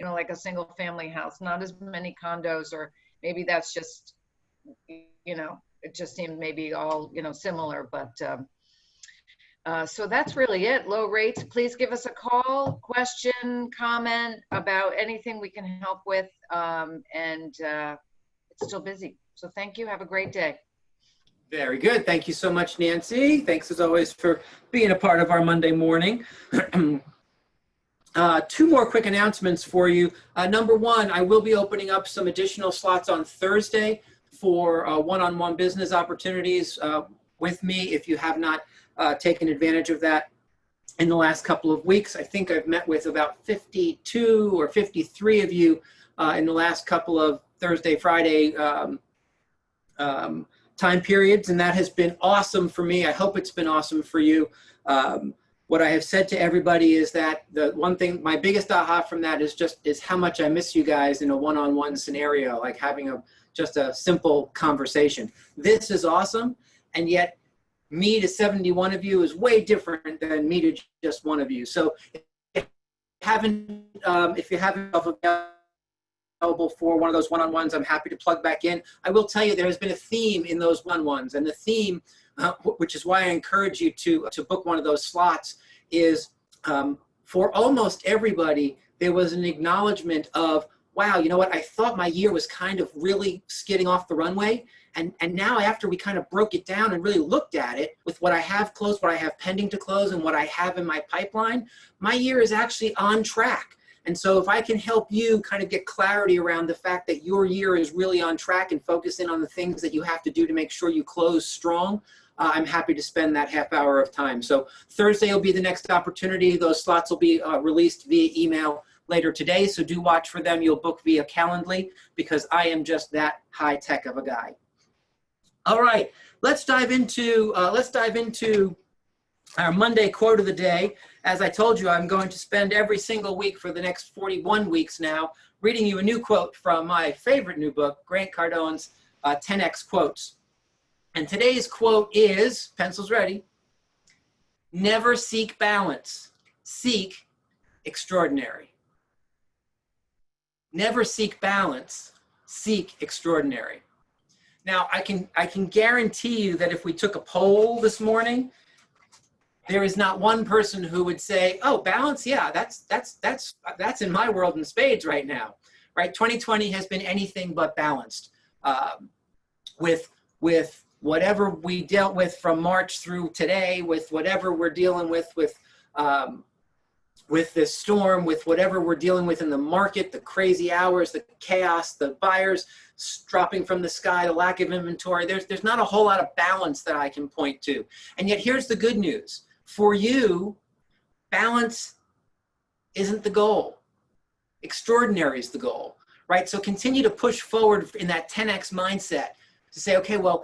you know, like a single family house, not as many condos, or maybe that's just, you know, it just seemed maybe all, you know, similar, but so that's really it. Low rates. Please give us a call, question, comment about anything we can help with. It's still busy. So thank you. Have a great day. Very good. Thank you so much, Nancy. Thanks as always for being a part of our Monday morning. Two more quick announcements for you. Number one, I will be opening up some additional slots on Thursday for one-on-one business opportunities with me. If you have not taken advantage of that in the last couple of weeks, I think I've met with about 52 or 53 of you in the last couple of Thursday, Friday time periods, and that has been awesome for me. I hope it's been awesome for you. What I have said to everybody is that the one thing, my biggest aha from that is how much I miss you guys in a one-on-one scenario, like having just a simple conversation. This is awesome, and yet me to 71 of you is way different than me to just one of you. So if you haven't available for one of those one-on-ones, I'm happy to plug back in. I will tell you there has been a theme in those one-on-ones, and the theme, which is why I encourage you to book one of those slots, is for almost everybody, there was an acknowledgement of, wow, you know what, I thought my year was kind of really skidding off the runway. And now after we kind of broke it down and really looked at it with what I have closed, what I have pending to close, and what I have in my pipeline, my year is actually on track. And so if I can help you kind of get clarity around the fact that your year is really on track and focus in on the things that you have to do to make sure you close strong, I'm happy to spend that half hour of time. So Thursday will be the next opportunity. Those slots will be released via email later today, so do watch for them. You'll book via Calendly because I am just that high tech of a guy. All right, let's dive into our Monday quote of the day. As I told you, I'm going to spend every single week for the next 41 weeks now reading you a new quote from my favorite new book, Grant Cardone's 10X Quotes. And today's quote is, pencils ready, never seek balance, seek extraordinary. Never seek balance, seek extraordinary. Now, I can guarantee you that if we took a poll this morning, there is not one person who would say, "Oh, balance, yeah, that's in my world in spades right now." Right? 2020 has been anything but balanced. With whatever we dealt with from March through today, with whatever we're dealing with this storm, with whatever we're dealing with in the market, the crazy hours, the chaos, the buyers dropping from the sky, the lack of inventory, there's not a whole lot of balance that I can point to. And yet here's the good news. For you, balance isn't the goal. Extraordinary is the goal, right? So continue to push forward in that 10X mindset to say, okay, well,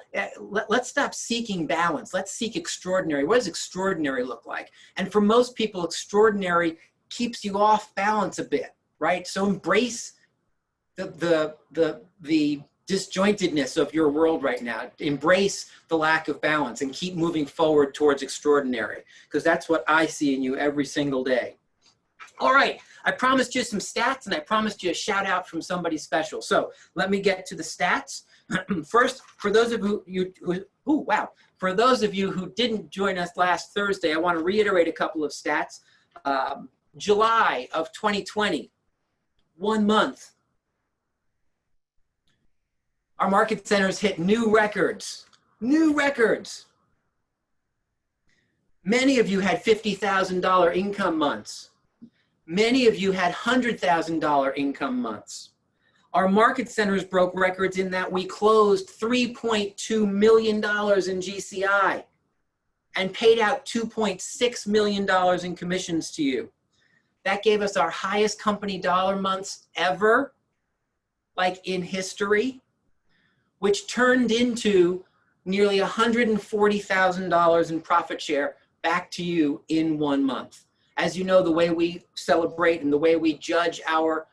let's stop seeking balance. Let's seek extraordinary. What does extraordinary look like? And for most people, extraordinary keeps you off balance a bit, right? So embrace the disjointedness of your world right now. Embrace the lack of balance and keep moving forward towards extraordinary, because that's what I see in you every single day. All right, I promised you some stats, and I promised you a shout out from somebody special. So let me get to the stats. First, for those of you for those of you who didn't join us last Thursday, I want to reiterate a couple of stats. July of 2020, 1 month, our market centers hit new records. New records. Many of you had $50,000 income months. Many of you had $100,000 income months. Our market centers broke records in that we closed $3.2 million in GCI and paid out $2.6 million in commissions to you. That gave us our highest company dollar months ever, like in history, which turned into nearly $140,000 in profit share back to you in 1 month. As you know, the way we celebrate and the way we judge our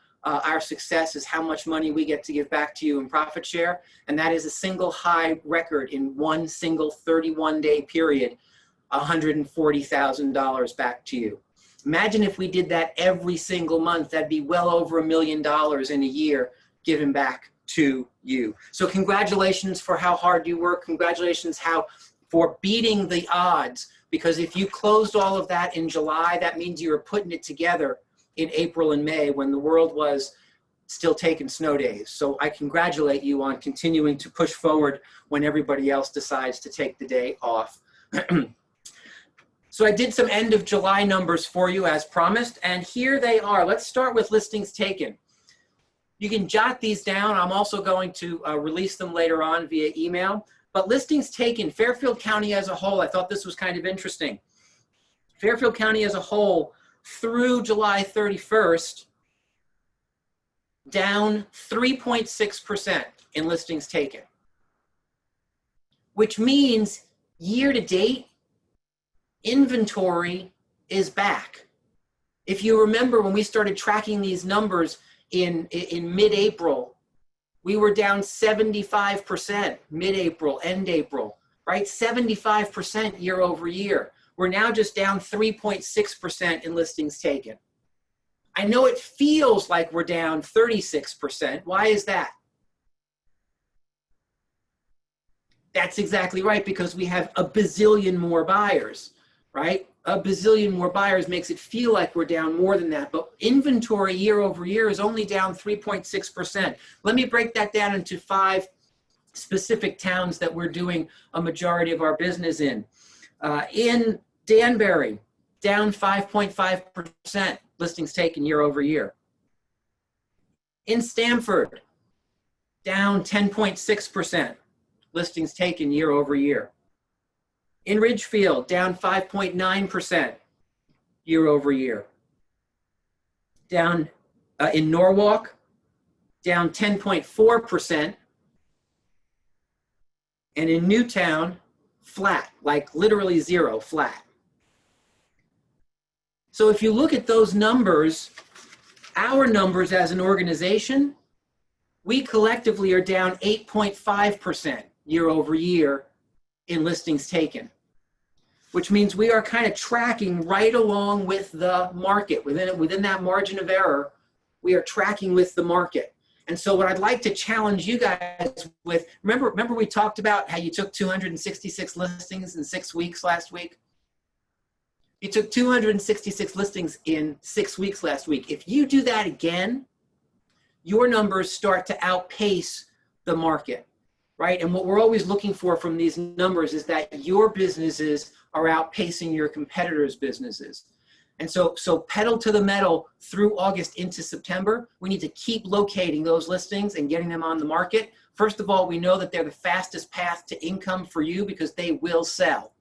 success is how much money we get to give back to you in profit share. And that is a single high record in one single 31-day period, $140,000 back to you. Imagine if we did that every single month. That'd be well over $1 million in a year given back to you. So congratulations for how hard you work. Congratulations for beating the odds, because if you closed all of that in July, that means you were putting it together in April and May when the world was still taking snow days. So I congratulate you on continuing to push forward when everybody else decides to take the day off. So I did some end of July numbers for you as promised, and here they are. Let's start with listings taken. You can jot these down. I'm also going to release them later on via email. But listings taken, Fairfield County as a whole, I thought this was kind of interesting. Fairfield County as a whole, through July 31st, down 3.6% in listings taken, which means year to date, inventory is back. If you remember when we started tracking these numbers in mid-April, we were down 75% mid-April, end April, right? 75% year over year. We're now just down 3.6% in listings taken. I know it feels like we're down 36%. Why is that? That's exactly right, because we have a bazillion more buyers, right? A bazillion more buyers makes it feel like we're down more than that, but inventory year over year is only down 3.6%. Let me break that down into 5 specific towns that we're doing a majority of our business in. In Danbury, down 5.5% listings taken year over year. In Stamford, down 10.6% listings taken year over year. In Ridgefield, down 5.9% year over year. Down in Norwalk, down 10.4%. And in Newtown, flat, like literally zero, flat. So if you look at those numbers, our numbers as an organization, we collectively are down 8.5% year over year in listings taken, which means we are kind of tracking right along with the market. Within that margin of error, we are tracking with the market. And so what I'd like to challenge you guys with, remember we talked about how you took 266 listings in 6 weeks last week? You took 266 listings in 6 weeks last week. If you do that again, your numbers start to outpace the market, right? And what we're always looking for from these numbers is that your businesses are outpacing your competitors' businesses. And so pedal to the metal through August into September. We need to keep locating those listings and getting them on the market. First of all, we know that they're the fastest path to income for you because they will sell,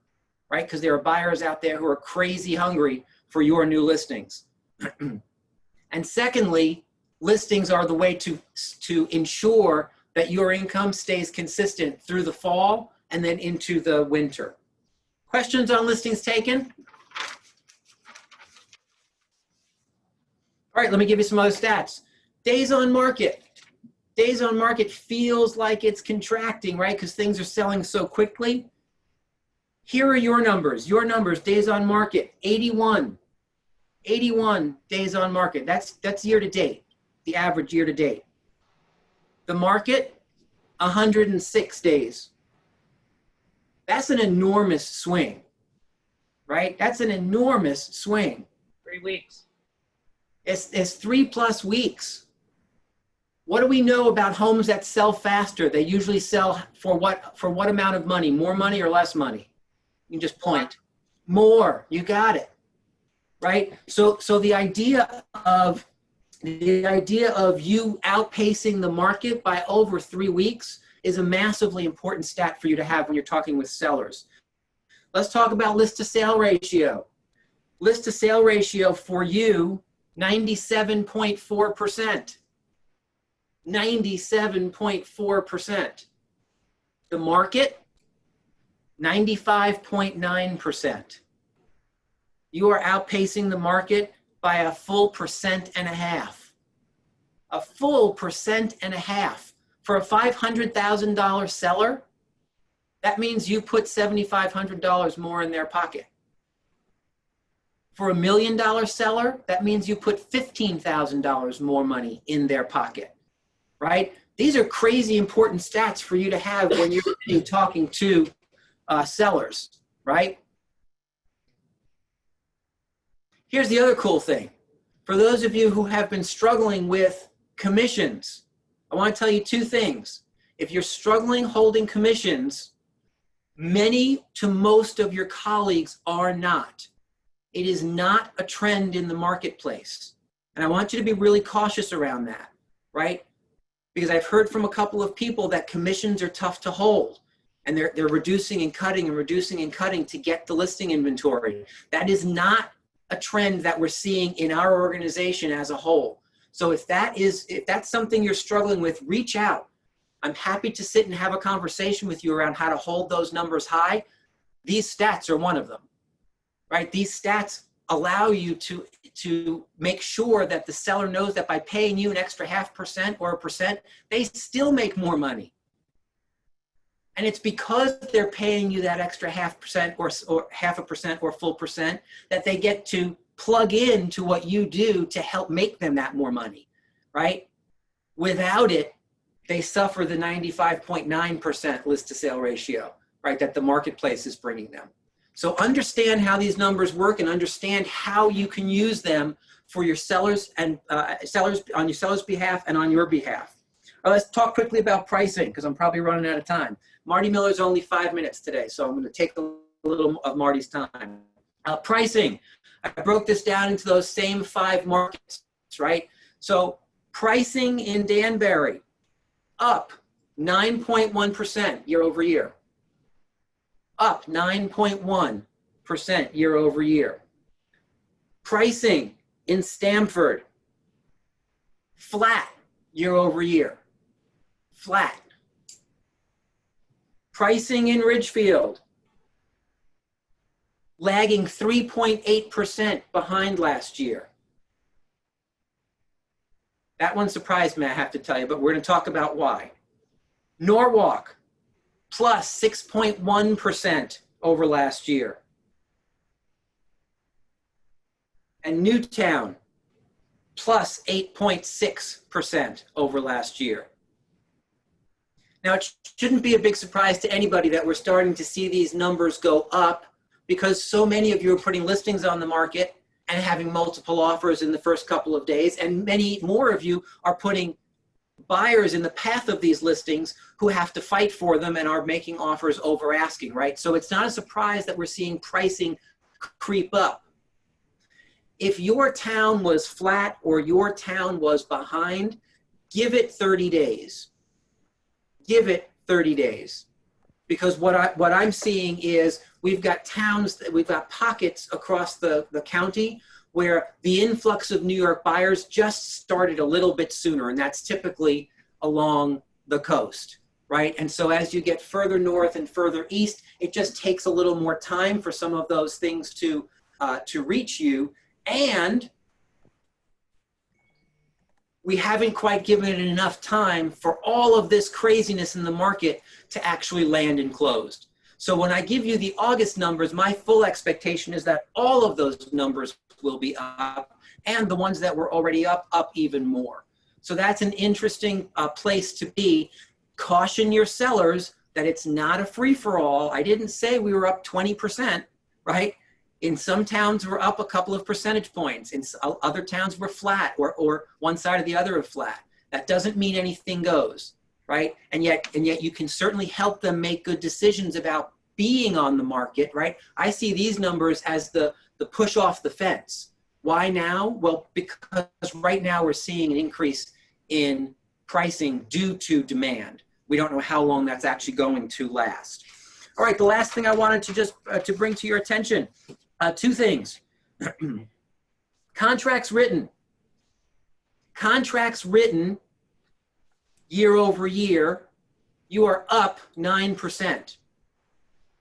right? Because there are buyers out there who are crazy hungry for your new listings. And secondly, listings are the way to ensure that your income stays consistent through the fall and then into the winter. Questions on listings taken? All right, let me give you some other stats. Days on market. Days on market feels like it's contracting, right? Because things are selling so quickly. Here are your numbers. Your numbers, days on market, 81. 81 days on market. That's year to date, the average year to date. The market, 106 days. That's an enormous swing, right? That's an enormous swing. 3 weeks. It's 3+ weeks. What do we know about homes that sell faster? They usually sell for what amount of money? More money or less money? You can just point. More. You got it. Right? So the idea of you outpacing the market by over 3 weeks is a massively important stat for you to have when you're talking with sellers. Let's talk about list to sale ratio. List to sale ratio for you, 97.4%. 97.4%. The market, 95.9%. You are outpacing the market by a full 1.5%. A full 1.5%. For a $500,000 seller, that means you put $7,500 more in their pocket. For $1 million seller, that means you put $15,000 more money in their pocket, right? These are crazy important stats for you to have when you're talking to sellers, right? Here's the other cool thing. For those of you who have been struggling with commissions, I want to tell you two things. If you're struggling holding commissions, many to most of your colleagues are not. It is not a trend in the marketplace. And I want you to be really cautious around that, right? Because I've heard from a couple of people that commissions are tough to hold, and they're reducing and cutting and reducing and cutting to get the listing inventory. That is not a trend that we're seeing in our organization as a whole. So if that's something you're struggling with, reach out. I'm happy to sit and have a conversation with you around how to hold those numbers high. These stats are one of them, right? These stats allow you to make sure that the seller knows that by paying you an extra 0.5% or 1%, they still make more money. And it's because they're paying you that extra 0.5% or 0.5% or full percent that they get to plug in to what you do to help make them that more money, right? Without it, they suffer the 95.9% list to sale ratio, right, that the marketplace is bringing them. So understand how these numbers work and understand how you can use them for your sellers and sellers on your seller's behalf and on your behalf. Let's talk quickly about pricing because I'm probably running out of time. Marty Miller's only 5 minutes today, so I'm going to take a little of Marty's time. Pricing. I broke this down into those same 5 markets, right? So pricing in Danbury, up 9.1% year over year. Up 9.1% year over year. Pricing in Stamford, flat year over year. Flat. Pricing in Ridgefield, lagging 3.8% behind last year. That one surprised me, I have to tell you, but we're going to talk about why. Norwalk, plus 6.1% over last year. And Newtown, plus 8.6% over last year. Now, it shouldn't be a big surprise to anybody that we're starting to see these numbers go up because so many of you are putting listings on the market and having multiple offers in the first couple of days, and many more of you are putting buyers in the path of these listings who have to fight for them and are making offers over asking, right? So it's not a surprise that we're seeing pricing creep up. If your town was flat or your town was behind, give it 30 days. Give it 30 days. Because what I'm seeing is we've got towns, we've got pockets across the county where the influx of New York buyers just started a little bit sooner, and that's typically along the coast, right? And so as you get further north and further east, it just takes a little more time for some of those things to reach you, and we haven't quite given it enough time for all of this craziness in the market to actually land and close. So when I give you the August numbers, my full expectation is that all of those numbers will be up, and the ones that were already up even more. So that's an interesting place to be. Caution your sellers that it's not a free-for-all. I didn't say we were up 20%, right? In some towns, we're up a couple of percentage points. In other towns, we're flat, or one side or the other of flat. That doesn't mean anything goes, right? And yet you can certainly help them make good decisions about being on the market, right? I see these numbers as the push off the fence. Why now? Well, because right now we're seeing an increase in pricing due to demand. We don't know how long that's actually going to last. All right, the last thing I wanted to just to bring to your attention. 2 things. Contracts written. Contracts written year over year, you are up 9%.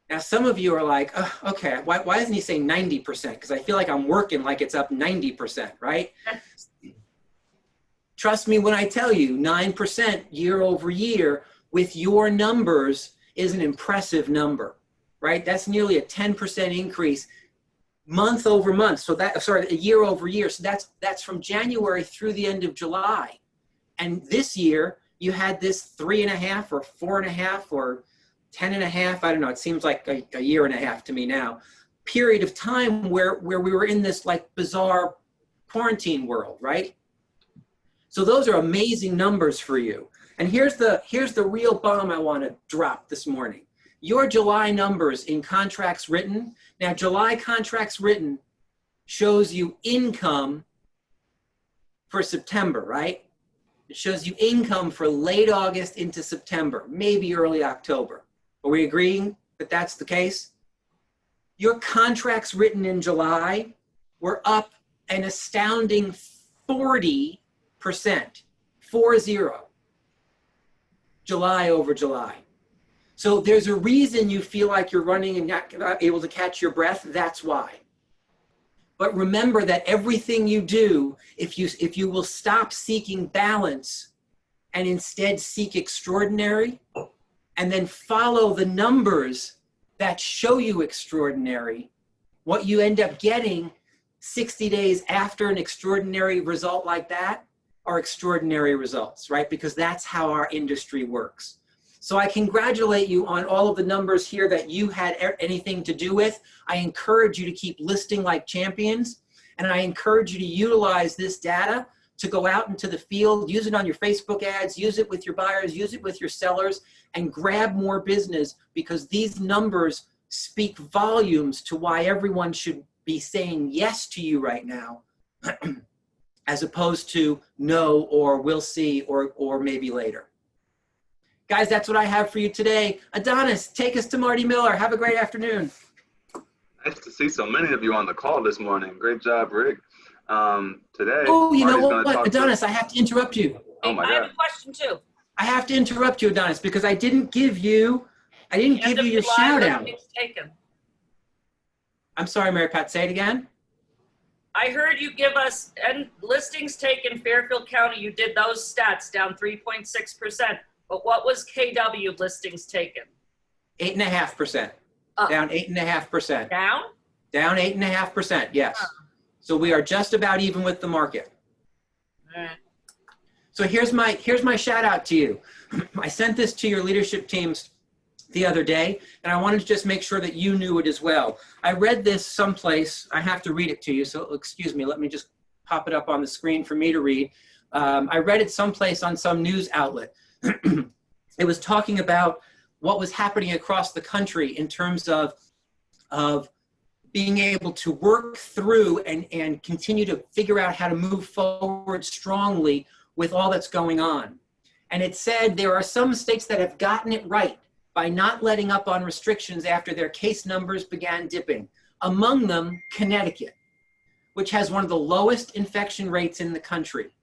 Now, some of you are like, oh, okay, why doesn't he say 90%? Because I feel like I'm working like it's up 90%, right? Trust me when I tell you, 9% year over year with your numbers is an impressive number, right? That's nearly a 10% increase month over month. So a year over year. So that's from January through the end of July. And this year you had this 3.5 or 4.5 or 10.5, I don't know, it seems like a year and a half to me now, period of time where we were in this like bizarre quarantine world, right? So those are amazing numbers for you. And here's the real bomb I want to drop this morning. Your July numbers in contracts written. Now, July contracts written shows you income for September, right? It shows you income for late August into September, maybe early October. Are we agreeing that that's the case? Your contracts written in July were up an astounding 40%, 40, July over July. So there's a reason you feel like you're running and not able to catch your breath. That's why. But remember that everything you do, if you will stop seeking balance and instead seek extraordinary, and then follow the numbers that show you extraordinary, what you end up getting 60 days after an extraordinary result like that are extraordinary results, right? Because that's how our industry works. So I congratulate you on all of the numbers here that you had anything to do with. I encourage you to keep listing like champions, and I encourage you to utilize this data to go out into the field, use it on your Facebook ads, use it with your buyers, use it with your sellers, and grab more business, because these numbers speak volumes to why everyone should be saying yes to you right now, as opposed to no, or we'll see, or maybe later. Guys, that's what I have for you today. Adonis, take us to Marty Miller. Have a great afternoon. Nice to see so many of you on the call this morning. Great job, Rick. Today, oh, you Marty's know what, Adonis, I have to interrupt you. Oh my God. I have a question too. I have to interrupt you, Adonis, because I didn't give you your shout out. I'm sorry, Mary Pat, say it again. I heard you give us listings taken Fairfield County. You did those stats down 3.6%. But what was KW listings taken? 8.5%. Down 8.5%. Down? Down 8.5%, yes. So we are just about even with the market. All right. So here's my shout out to you. I sent this to your leadership teams the other day, and I wanted to just make sure that you knew it as well. I read this someplace. I have to read it to you, so excuse me. Let me just pop it up on the screen for me to read. I read it someplace on some news outlet. It was talking about what was happening across the country in terms of being able to work through and continue to figure out how to move forward strongly with all that's going on. And it said there are some states that have gotten it right by not letting up on restrictions after their case numbers began dipping. Among them, Connecticut, which has one of the lowest infection rates in the country.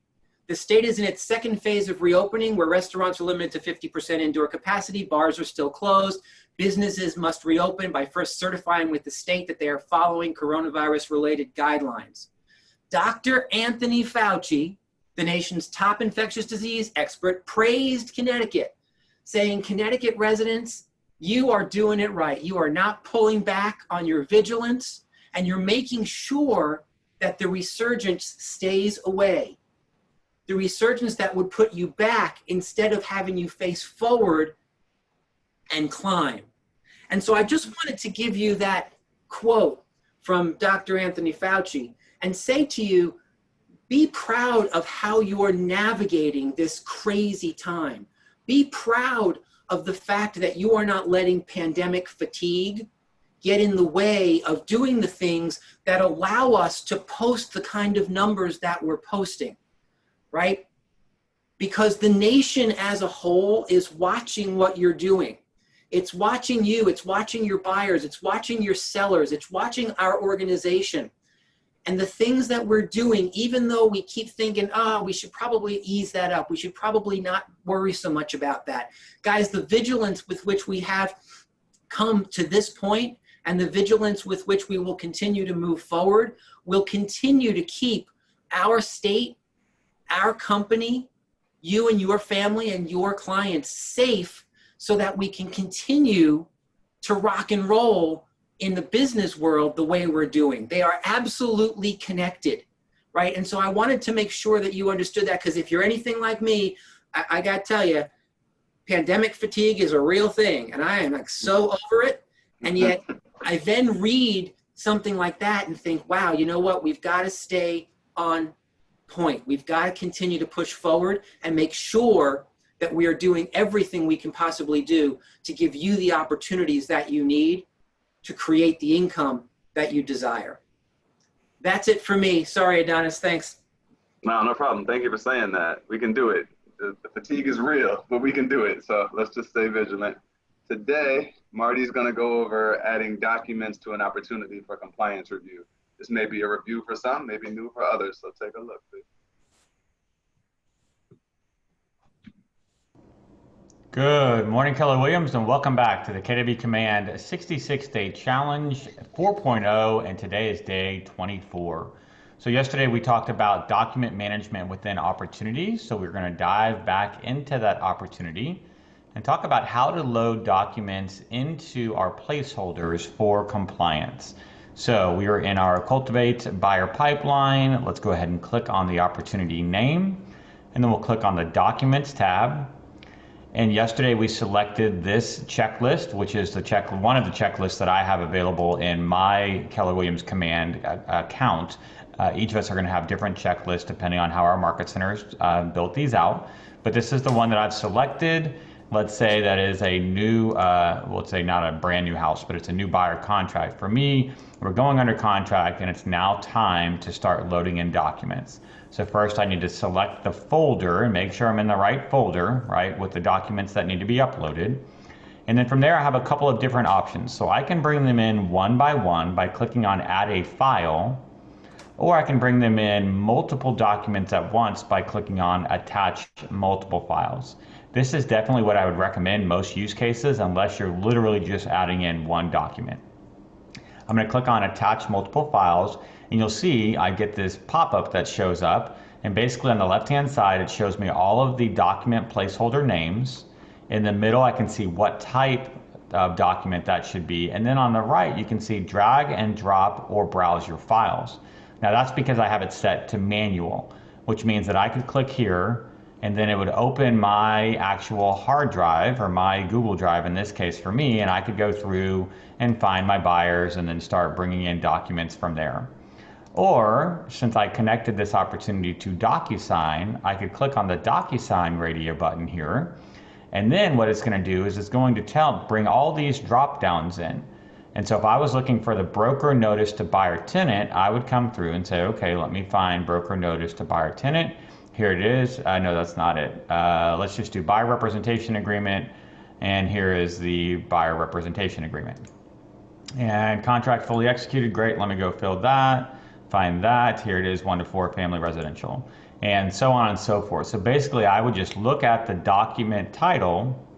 The state is in its second phase of reopening, where restaurants are limited to 50% indoor capacity, bars are still closed. Businesses must reopen by first certifying with the state that they are following coronavirus-related guidelines. Dr. Anthony Fauci, the nation's top infectious disease expert, praised Connecticut, saying, Connecticut residents, you are doing it right. You are not pulling back on your vigilance, and you're making sure that the resurgence stays away. The resurgence that would put you back instead of having you face forward and climb. And so I just wanted to give you that quote from Dr. Anthony Fauci and say to you, be proud of how you're navigating this crazy time. Be proud of the fact that you are not letting pandemic fatigue get in the way of doing the things that allow us to post the kind of numbers that we're posting. Right? Because the nation as a whole is watching what you're doing. It's watching you, it's watching your buyers, it's watching your sellers, it's watching our organization. And the things that we're doing, even though we keep thinking, we should probably ease that up, we should probably not worry so much about that. Guys, the vigilance with which we have come to this point and the vigilance with which we will continue to move forward will continue to keep our state, our company, you and your family and your clients safe, so that we can continue to rock and roll in the business world the way we're doing. They are absolutely connected, right? And so I wanted to make sure that you understood that, because if you're anything like me, I got to tell you, pandemic fatigue is a real thing, and I am like so over it. And yet I then read something like that and think, wow, you know what? We've got to stay on point. We've got to continue to push forward and make sure that we are doing everything we can possibly do to give you the opportunities that you need to create the income that you desire. That's it for me. Sorry, Adonis. Thanks. No problem. Thank you for saying that. We can do it. The fatigue is real, but we can do it. So let's just stay vigilant. Today, Marty's going to go over adding documents to an opportunity for compliance review. This may be a review for some, maybe new for others. So take a look, please. Good morning, Keller Williams, and welcome back to the KW Command 66-Day Challenge 4.0, and today is day 24. So yesterday we talked about document management within opportunities, so we're going to dive back into that opportunity and talk about how to load documents into our placeholders for compliance. So we are in our Cultivate buyer pipeline. Let's go ahead and click on the opportunity name, and then we'll click on the Documents tab. And yesterday we selected this checklist, which is the one of the checklists that I have available in my Keller Williams Command account. Each of us are going to have different checklists depending on how our market centers built these out. But this is the one that I've selected. Let's say that is a new, let's say not a brand new house, but it's a new buyer contract. For me, we're going under contract and it's now time to start loading in documents. So first I need to select the folder and make sure I'm in the right folder, right, with the documents that need to be uploaded. And then from there I have a couple of different options. So I can bring them in one by clicking on Add a File, or I can bring them in multiple documents at once by clicking on Attach Multiple Files. This is definitely what I would recommend most use cases, unless you're literally just adding in one document. I'm going to click on Attach Multiple Files, and you'll see I get this pop-up that shows up, and basically on the left-hand side it shows me all of the document placeholder names. In the middle I can see what type of document that should be, and then on the right you can see drag and drop or browse your files. Now that's because I have it set to manual, which means that I could click here and then it would open my actual hard drive, or my Google Drive in this case for me, and I could go through and find my buyers and then start bringing in documents from there. Or, since I connected this opportunity to DocuSign, I could click on the DocuSign radio button here, and then what it's going to do is it's going to bring all these drop downs in. And so if I was looking for the broker notice to buyer tenant, I would come through and say, okay, let me find broker notice to buyer tenant. Here it is. No, that's not it. Let's just do buyer representation agreement. And here is the buyer representation agreement. And contract fully executed. Great. Let me go fill that. Find that. Here it is, 1 to 4 family residential. And so on and so forth. So basically, I would just look at the document title,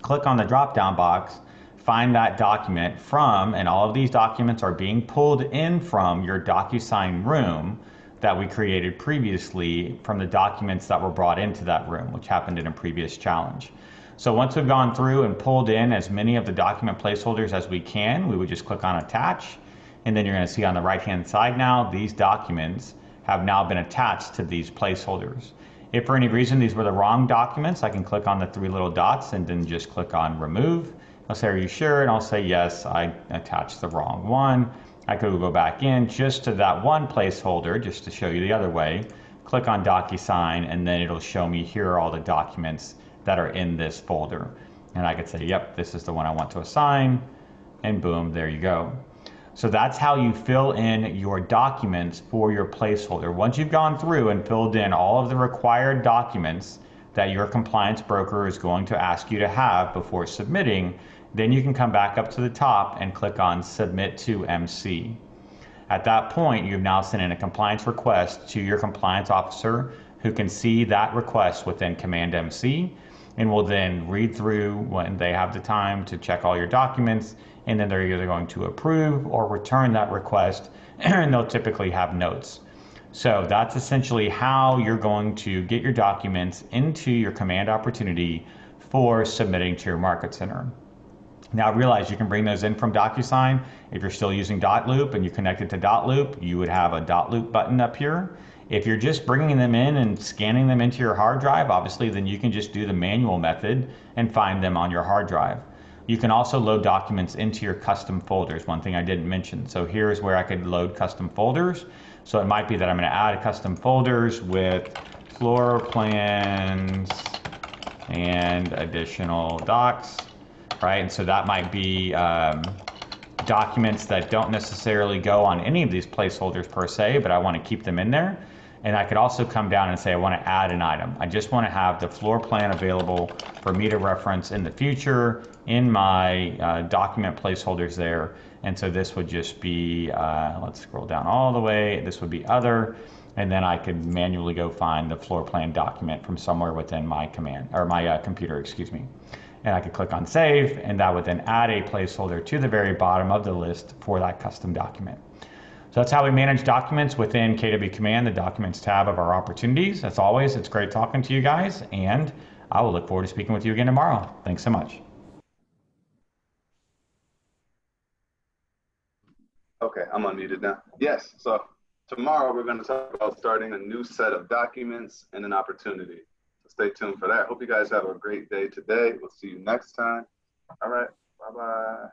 click on the drop down box, find that document from, and all of these documents are being pulled in from your DocuSign room that we created previously from the documents that were brought into that room, which happened in a previous challenge. So once we've gone through and pulled in as many of the document placeholders as we can, we would just click on Attach, and then you're going to see on the right-hand side now, these documents have now been attached to these placeholders. If for any reason these were the wrong documents, I can click on the 3 little dots and then just click on Remove. I'll say, are you sure? And I'll say, yes, I attached the wrong one. I could go back in just to that one placeholder, just to show you the other way, click on DocuSign, and then it'll show me here are all the documents that are in this folder. And I could say, yep, this is the one I want to assign, and boom, there you go. So that's how you fill in your documents for your placeholder. Once you've gone through and filled in all of the required documents that your compliance broker is going to ask you to have before submitting, then you can come back up to the top and click on Submit to MC. At that point, you've now sent in a compliance request to your compliance officer, who can see that request within Command MC and will then read through when they have the time to check all your documents, and then they're either going to approve or return that request, and they'll typically have notes. So that's essentially how you're going to get your documents into your Command opportunity for submitting to your market center. Now realize you can bring those in from DocuSign. If you're still using dotloop and you're connected to dotloop, you would have a dotloop button up here. If you're just bringing them in and scanning them into your hard drive, obviously then you can just do the manual method and find them on your hard drive. You can also load documents into your custom folders, one thing I didn't mention. So here's where I could load custom folders. So it might be that I'm going to add custom folders with floor plans and additional docs, right? And so that might be documents that don't necessarily go on any of these placeholders per se, but I want to keep them in there. And I could also come down and say I want to add an item. I just want to have the floor plan available for me to reference in the future in my document placeholders there. And so this would just be, let's scroll down all the way. This would be other. And then I could manually go find the floor plan document from somewhere within my command or my computer, excuse me. And I could click on save, and that would then add a placeholder to the very bottom of the list for that custom document. So that's how we manage documents within KW Command, the Documents tab of our opportunities. As always, it's great talking to you guys, and I will look forward to speaking with you again tomorrow. Thanks so much. Okay, I'm unmuted now. Yes, so tomorrow we're going to talk about starting a new set of documents and an opportunity. So stay tuned for that. Hope you guys have a great day today. We'll see you next time. All right, bye-bye.